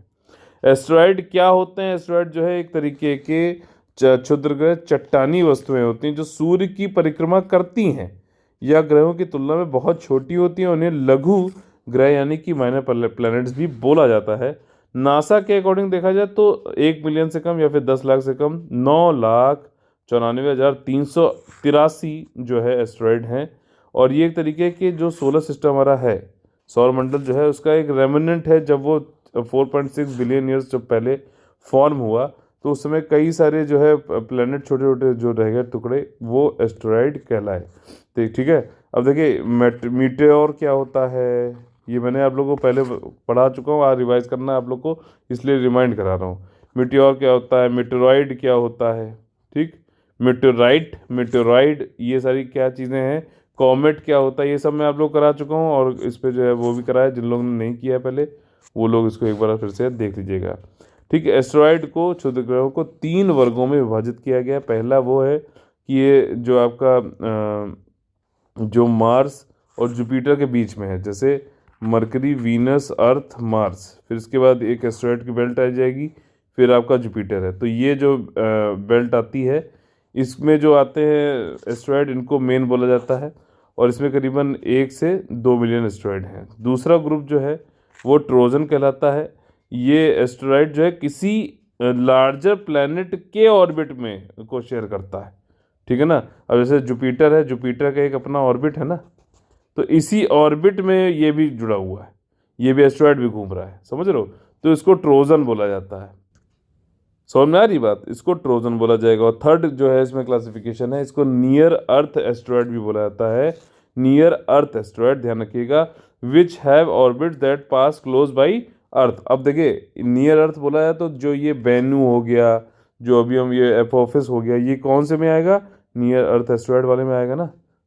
एस्टेरॉयड क्या होते हैं? एस्टेरॉयड जो है एक तरीके के क्षुद्रग्रह चट्टानी वस्तुएं होती हैं जो सूर्य की परिक्रमा करती हैं या ग्रहों की तुलना में बहुत छोटी होती हैं। उन्हें लघु ग्रह यानी कि माइनर प्लैनेट्स भी बोला जाता है। नासा के अकॉर्डिंग देखा जाए तो 1 मिलियन से कम या फिर 10 लाख से कम 9,94,383 जो है एस्टेरॉयड हैं। और ये एक तरीके के जो सोलर सिस्टम हमारा है, सौर मंडल जो है, उसका एक रेमिनेंट है। जब वो 4.6 बिलियन ईयर्स जब पहले फॉर्म हुआ तो उस समय कई सारे जो है प्लैनेट छोटे छोटे जो रह गए टुकड़े, वो एस्टेरॉयड कहलाए। तो ठीक है, अब देखिए मीटेओर क्या होता है, ये मैंने आप लोगों को पहले पढ़ा चुका हूँ, आज रिवाइज करना है आप लोग को, इसलिए रिमाइंड करा रहा हूँ। मीटेओर क्या होता है, मीटेरॉइड क्या होता है, ठीक, मीटेराइट, मीटेरॉइड, ये सारी क्या चीज़ें हैं। कॉमेट क्या होता है, ये सब मैं आप लोग करा चुका हूँ, और इस पे जो है वो भी कराया। जिन लोगों ने नहीं किया है पहले, वो लोग इसको एक बार फिर से देख लीजिएगा। ठीक है, एस्टेरॉयड को, क्षुद्र ग्रहों को 3 वर्गों में विभाजित किया गया है। पहला वो है कि ये जो आपका जो मार्स और जुपिटर के बीच में है, जैसे मरकरी, वीनस, अर्थ, मार्स, फिर इसके बाद एक एस्टेरॉयड की बेल्ट आ जाएगी, फिर आपका जुपिटर है। तो ये जो बेल्ट आती है, इसमें जो आते हैं एस्टेरॉयड, इनको मेन बोला जाता है, और इसमें करीबन 1 से 2 मिलियन एस्टेरॉयड हैं। दूसरा ग्रुप जो है वो ट्रोजन कहलाता है। ये एस्टेरॉयड जो है किसी लार्जर प्लैनेट के ऑर्बिट में को शेयर करता है, ठीक है ना। अब जैसे जुपिटर है, जुपिटर का एक अपना ऑर्बिट है ना, तो इसी ऑर्बिट में ये भी जुड़ा हुआ है, ये भी एस्टेरॉयड भी घूम रहा है, समझ रहे हो। तो इसको ट्रोजन बोला जाता है। समझ में आ रही बात, इसको ट्रोजन बोला जाएगा। और थर्ड जो है इसमें क्लासिफिकेशन है, इसको नियर अर्थ एस्टेरॉयड भी बोला जाता है। नियर अर्थ एस्टेरॉयड, ध्यान रखिएगा, which have orbit that pass close by Earth. अब देखिए, नियर अर्थ बोला है तो जो ये बेनू हो गया, जो अभी हम ये एपोफिस हो गया, ये कौन से में आएगा? नियर अर्थ एस्टेरॉयड वाले में आएगा ना,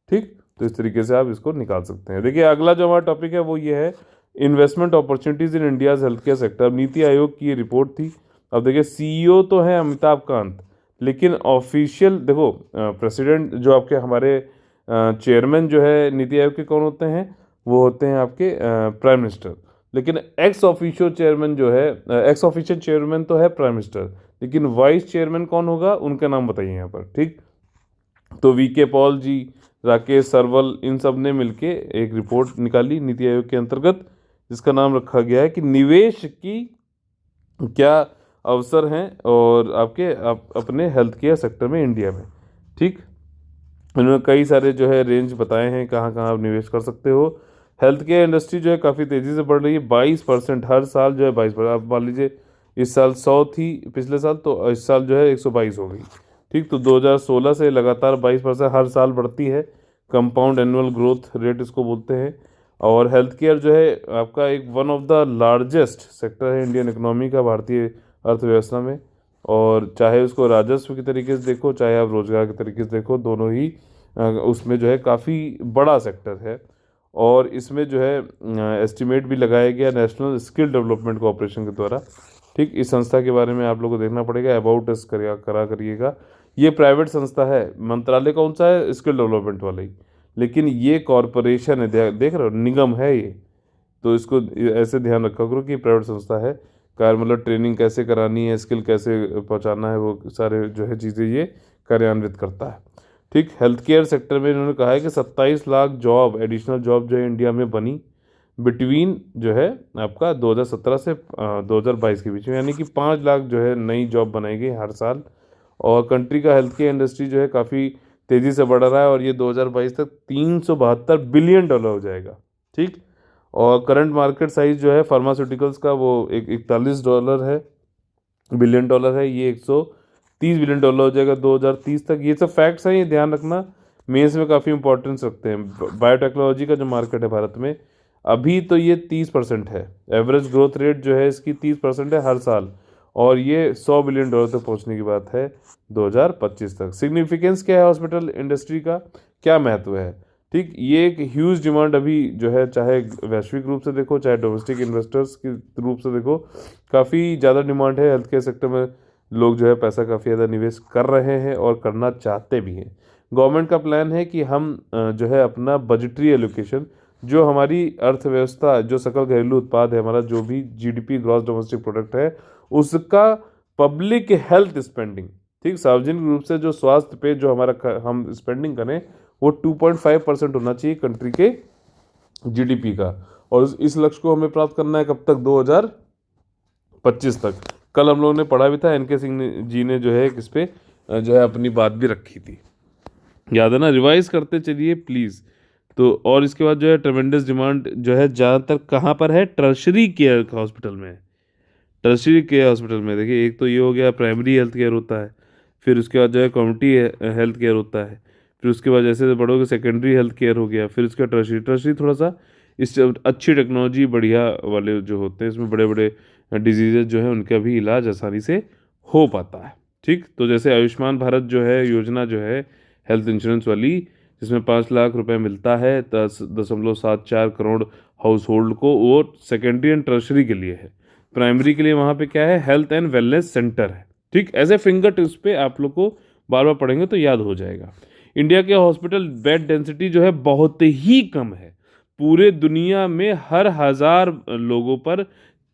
ठीक। तो इस तरीके से आप इसको निकाल सकते हैं। देखिए, अगला जो हमारा टॉपिक है वो ये है investment opportunities in India's health care sector. अब नीति आयोग की ये रिपोर्ट थी। अब देखिए, सीईओ तो है अमिताभ कांत, लेकिन ऑफिशियल देखो, प्रेसिडेंट जो आपके हमारे चेयरमैन जो है नीति आयोग के कौन होते हैं? वो होते हैं आपके प्राइम मिनिस्टर। लेकिन एक्स ऑफिशियल चेयरमैन जो है, एक्स ऑफिशियल चेयरमैन तो है प्राइम मिनिस्टर, लेकिन वाइस चेयरमैन कौन होगा, उनका नाम बताइए यहाँ पर, ठीक। तो वीके पॉल जी, राकेश सरवल, इन सब ने मिलके एक रिपोर्ट निकाली नीति आयोग के अंतर्गत, जिसका नाम रखा गया है कि निवेश की क्या अवसर हैं और आपके अपने हेल्थ केयर सेक्टर में इंडिया में, ठीक। उन्होंने कई सारे जो है रेंज बताए हैं कहाँ कहाँ आप निवेश कर सकते हो। हेल्थ केयर इंडस्ट्री जो है काफ़ी तेज़ी से बढ़ रही है, 22% हर साल जो है 22%। आप मान लीजिए इस साल 100 थी पिछले साल, तो इस साल जो है 122 हो गई, ठीक। तो 2016 से लगातार 22% हर साल बढ़ती है, कंपाउंड एनुअल ग्रोथ रेट इसको बोलते हैं। और हेल्थ केयर जो है आपका एक one of the largest sector है इंडियन इकोनॉमी का, भारतीय अर्थव्यवस्था में। और चाहे उसको राजस्व के तरीके से देखो, चाहे आप रोजगार के तरीके से देखो, दोनों ही उसमें जो है काफ़ी बड़ा सेक्टर है। और इसमें जो है एस्टिमेट भी लगाया गया नेशनल स्किल डेवलपमेंट कॉरपोरेशन के द्वारा, ठीक। इस संस्था के बारे में आप लोगों को देखना पड़ेगा, अबाउट अस करा करिएगा। ये प्राइवेट संस्था है, मंत्रालय कौन सा है? स्किल डेवलपमेंट वाला ही, लेकिन ये कॉरपोरेशन है, देख रहे हो, निगम है ये। तो इसको ऐसे ध्यान रखा करो कि प्राइवेट संस्था है। मतलब ट्रेनिंग कैसे करानी है, स्किल कैसे पहुंचाना है, वो सारे जो है चीज़ें ये कार्यान्वित करता है, ठीक। हेल्थ केयर सेक्टर में इन्होंने कहा है कि 27 लाख जॉब, एडिशनल जॉब जो है इंडिया में बनी बिटवीन जो है आपका 2017 से 2022 के बीच में, यानी कि 5 लाख जो है नई जॉब बनाई गई हर साल। और कंट्री का हेल्थ केयर इंडस्ट्री जो है काफ़ी तेज़ी से बढ़ रहा है, और ये 2022 तक $372 बिलियन हो जाएगा, ठीक। और करंट मार्केट साइज जो है फार्मास्यूटिकल्स का वो $41 है, बिलियन है। ये $130 बिलियन हो जाएगा 2030 तक। ये सब फैक्ट्स हैं, ये ध्यान रखना, मेंस में काफ़ी इंपॉर्टेंस रखते हैं। बायोटेक्नोलॉजी का जो मार्केट है भारत में, अभी तो ये 30% है, एवरेज ग्रोथ रेट जो है इसकी 30% है हर साल, और ये $100 बिलियन तक पहुंचने की बात है 2025 तक। सिग्निफिकेंस क्या है हॉस्पिटल इंडस्ट्री का, क्या महत्व है, ठीक। ये एक ह्यूज डिमांड अभी जो है, चाहे वैश्विक रूप से देखो, चाहे डोमेस्टिक इन्वेस्टर्स के रूप से देखो, काफ़ी ज़्यादा डिमांड है हेल्थ केयर सेक्टर में। लोग जो है पैसा काफ़ी ज़्यादा निवेश कर रहे हैं और करना चाहते भी हैं। गवर्नमेंट का प्लान है कि हम जो है अपना बजटरी एलोकेशन, जो हमारी अर्थव्यवस्था, जो सकल घरेलू उत्पाद है हमारा, जो भी जीडीपी, ग्रॉस डोमेस्टिक प्रोडक्ट है, उसका पब्लिक हेल्थ स्पेंडिंग, ठीक, सार्वजनिक रूप से जो स्वास्थ्य पे जो हम स्पेंडिंग करें वो 2.5% होना चाहिए कंट्री के जीडीपी का। और इस लक्ष्य को हमें प्राप्त करना है कब तक? 2025 तक। कल हम लोगों ने पढ़ा भी था, एनके सिंह जी ने जो है किस पे जो है अपनी बात भी रखी थी, याद है ना? रिवाइज करते चलिए प्लीज़। तो और इसके बाद जो है ट्रेमेंडस डिमांड जो है ज़्यादातर कहाँ पर है? टर्शरी केयर हॉस्पिटल में है। टर्शरी केयर हॉस्पिटल में देखिए, एक तो ये हो गया प्राइमरी हेल्थ केयर होता है, फिर उसके बाद जो है कम्युनिटी हेल्थ केयर होता है, फिर उसके बाद जैसे बढ़ोगे सेकेंडरी हेल्थ केयर हो गया, फिर उसका टर्शरी। टर्शरी थोड़ा सा इस अच्छी टेक्नोलॉजी बढ़िया वाले जो होते हैं, इसमें बड़े बड़े डिजीजेज जो है उनका भी इलाज आसानी से हो पाता है, ठीक। तो जैसे आयुष्मान भारत जो है योजना जो है हेल्थ इंश्योरेंस वाली, जिसमें 5 लाख रुपए मिलता है 10.74 करोड़ हाउस होल्ड को, वो सेकेंडरी एंड टर्शरी के लिए है। प्राइमरी के लिए वहाँ पे क्या है? हेल्थ एंड वेलनेस सेंटर है, ठीक। ऐसे फिंगर टिप्स पे आप लोग को बार बार पढ़ेंगे तो याद हो जाएगा। इंडिया के हॉस्पिटल बेड डेंसिटी जो है बहुत ही कम है। पूरे दुनिया में हर 1,000 लोगों पर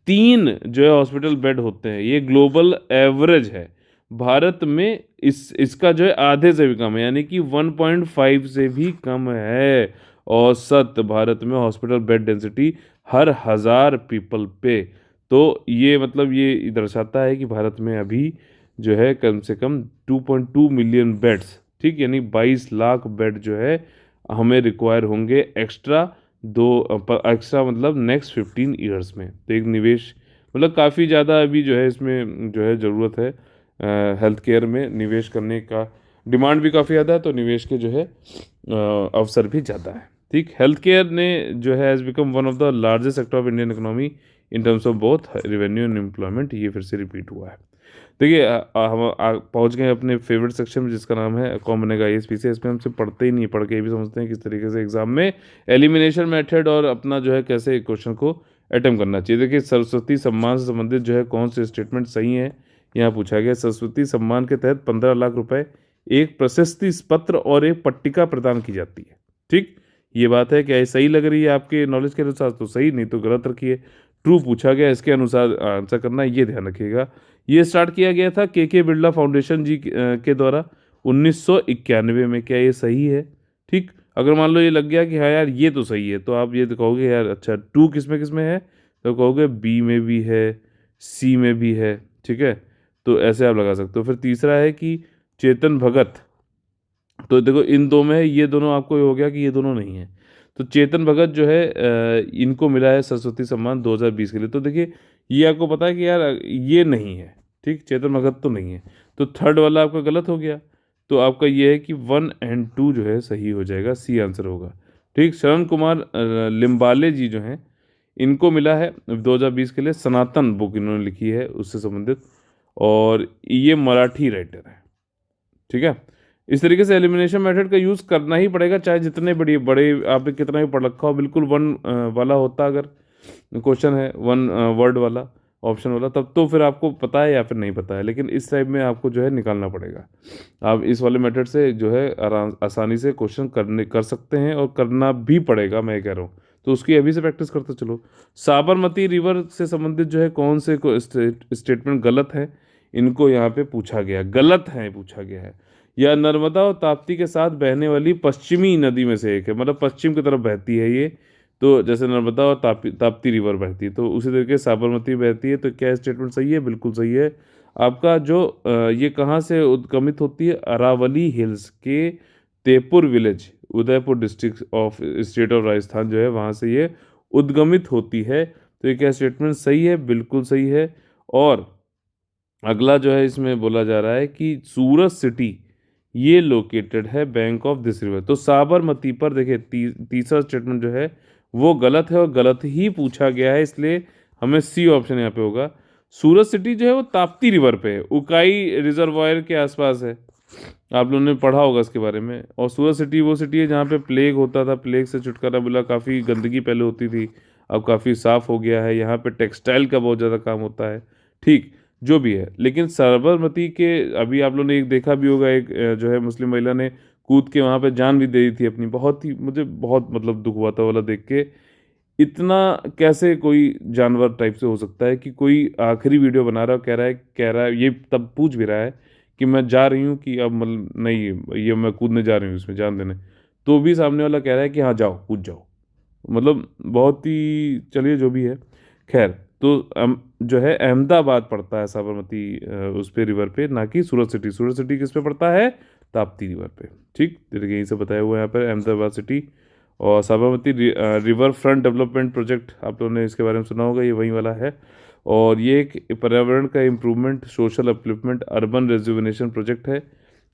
3 जो है हॉस्पिटल बेड होते हैं, ये ग्लोबल एवरेज है। भारत में इसका जो है आधे से भी कम है, यानी कि 1.5 से भी कम है औसत भारत में हॉस्पिटल बेड डेंसिटी हर 1,000 पीपल पे। तो ये मतलब ये दर्शाता है कि भारत में अभी जो है कम से कम 2.2 मिलियन बेड्स, ठीक, यानी 22 लाख बेड जो है हमें रिक्वायर होंगे एक्स्ट्रा, एक्स्ट्रा मतलब नेक्स्ट 15 ईयर्स में। तो एक निवेश मतलब काफ़ी ज़्यादा अभी जो है इसमें जो है ज़रूरत है हेल्थ केयर में निवेश करने का। डिमांड भी काफ़ी ज़्यादा है तो निवेश के जो है अवसर भी ज़्यादा है, ठीक। हेल्थ केयर ने जो है has become one of the largest sector of Indian economy in terms of both revenue and employment. ये फिर से रिपीट हुआ है। देखिए हम पहुंच गए अपने फेवरेट सेक्शन में, जिसका नाम है कौन बनेगा आईएएस से। इसमें हमसे पढ़ते ही नहीं, पढ़ के ये भी समझते हैं किस तरीके से एग्जाम में एलिमिनेशन मेथड और अपना जो है कैसे क्वेश्चन को अटेम्प्ट करना चाहिए। देखिए सरस्वती सम्मान से संबंधित जो है कौन से स्टेटमेंट सही है, यहाँ पूछा गया। सरस्वती सम्मान के तहत 15 लाख रुपए, एक प्रशस्ति पत्र और एक पट्टिका प्रदान की जाती है, ठीक। ये बात है, क्या ये सही लग रही है आपके नॉलेज के अनुसार? तो सही, नहीं तो गलत रखिए। ट्रू पूछा गया, इसके अनुसार आंसर करना है, ये ध्यान रखिएगा। ये स्टार्ट किया गया था के बिरला फाउंडेशन जी के द्वारा 1991 में। क्या ये सही है? ठीक। अगर मान लो ये लग गया कि हाँ यार ये तो सही है, तो आप ये तो कहोगे यार अच्छा टू किस में है, तो कहोगे बी में भी है, सी में भी है, ठीक है। तो ऐसे आप लगा सकते हो। फिर तीसरा है कि चेतन भगत, तो देखो इन दो में है, ये दोनों आपको ये हो गया कि ये दोनों नहीं है। तो चेतन भगत जो है इनको मिला है सरस्वती सम्मान 2020 के लिए। तो देखिए ये आपको पता है कि यार ये नहीं है, ठीक, चेतन भगत तो नहीं है। तो थर्ड वाला आपका गलत हो गया। तो आपका ये है कि 1 और 2 जो है सही हो जाएगा, सी आंसर होगा, ठीक। शरण कुमार लिम्बाले जी जो हैं, इनको मिला है 2020 के लिए सनातन बुक इन्होंने लिखी है उससे संबंधित, और ये मराठी राइटर है, ठीक है। इस तरीके से एलिमिनेशन मेथड का यूज़ करना ही पड़ेगा, चाहे जितने बड़े बड़े आपने कितना भी पढ़ रखा हो। बिल्कुल वन वाला होता अगर क्वेश्चन है, वन वर्ड वाला, ऑप्शन वाला, तब तो फिर आपको पता है या फिर नहीं पता है, लेकिन इस टाइप में आपको जो है निकालना पड़ेगा। आप इस वाले मेथड से जो है आसानी से क्वेश्चन कर सकते हैं और करना भी पड़ेगा, मैं कह रहा हूँ। तो उसकी अभी से प्रैक्टिस करते चलो। साबरमती रिवर से संबंधित जो है कौन से स्टेटमेंट गलत है, इनको यहाँ पे पूछा गया, गलत है पूछा गया है। या नर्मदा और ताप्ती के साथ बहने वाली पश्चिमी नदी में से एक है, मतलब पश्चिम की तरफ बहती है ये। तो जैसे नर्मदा और ताप्ती रिवर बहती है, तो उसी तरीके से साबरमती बहती है। तो क्या स्टेटमेंट सही है? बिल्कुल सही है। आपका जो ये कहाँ से उद्गमित होती है? अरावली हिल्स के Tepur village, Udaipur district of state of Rajasthan जो है वहाँ से ये उद्गमित होती है। तो ये क्या स्टेटमेंट सही है? बिल्कुल सही है। और अगला जो है इसमें बोला जा रहा है कि सूरत सिटी ये लोकेटेड है बैंक ऑफ दिस रिवर। तो साबरमती पर देखिए तीसरा स्टेटमेंट जो है वो गलत है और गलत ही पूछा गया है, इसलिए हमें सी ऑप्शन यहाँ पे होगा। सूरत सिटी जो है वो ताप्ती रिवर पे है, उकाई रिजर्वायर के आसपास है, आप लोगों ने पढ़ा होगा इसके बारे में। और सूरत सिटी वो सिटी है जहाँ पे प्लेग होता था, प्लेग से छुटकारा मिला, काफ़ी गंदगी पहले होती थी, अब काफ़ी साफ़ हो गया है। यहाँ पे टेक्सटाइल का बहुत ज़्यादा काम होता है, ठीक, जो भी है। लेकिन साबरमती के अभी आप लोगों ने एक देखा भी होगा, एक जो है मुस्लिम महिला ने कूद के वहाँ पे जान भी दे दी थी अपनी, बहुत ही मुझे बहुत मतलब दुख हुआ था वाला देख के। इतना कैसे कोई जानवर टाइप से हो सकता है कि कोई आखिरी वीडियो बना रहा है और कह रहा है ये तब पूछ भी रहा है कि मैं जा रही हूँ कि अब मतलब नहीं ये मैं कूदने जा रही हूँ इसमें जान देने, तो भी सामने वाला कह रहा है कि हाँ जाओ कूद जाओ। मतलब बहुत ही, चलिए जो भी है, खैर। तो जो है अहमदाबाद पड़ता है साबरमती उस पे रिवर पे, ना कि सूरत सिटी। सूरत सिटी किस पे पड़ता है? ताप्ती रिवर पे। ठीक, देखिए यहीं से बताया हुआ है यहाँ पर अहमदाबाद सिटी। और Sabarmati river front development project, आप लोगों ने इसके बारे में सुना होगा, ये वही वाला है। और ये एक पर्यावरण का improvement, social upliftment, urban rejuvenation project है।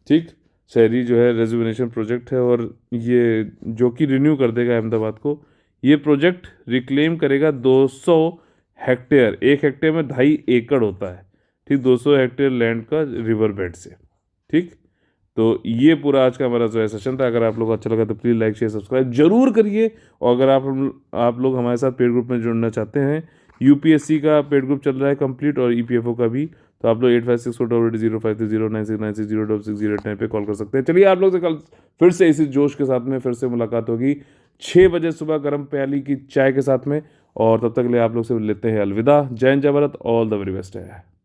ठीक, शहरी जो है रेजुविनेशन प्रोजेक्ट है। और ये जो कि रिन्यू कर देगा अहमदाबाद को। ये प्रोजेक्ट रिक्लेम करेगा 200 हेक्टेयर, एक हेक्टेयर में 2.5 एकड़ होता है। ठीक, 200 हेक्टेयर लैंड का रिवर बेड से। ठीक, तो ये पूरा आज का हमारा जो है सेशन था। अगर आप लोग को अच्छा लगा तो प्लीज़ लाइक शेयर सब्सक्राइब जरूर करिए। और अगर आप लोग हमारे साथ पेड ग्रुप में जुड़ना चाहते हैं, यूपीएससी का पेड ग्रुप चल रहा है कंप्लीट, और ईपीएफओ का भी, तो आप लोग 856400530969609609 पे कॉल कर सकते हैं। चलिए, आप लोग से कल फिर से इसी जोश के साथ में फिर से मुलाकात होगी 6 बजे सुबह गर्म प्याली की चाय के साथ में। और तब तक के लिए आप लोग से लेते हैं अलविदा। जय हिंद, जय Bharat, all the very best है।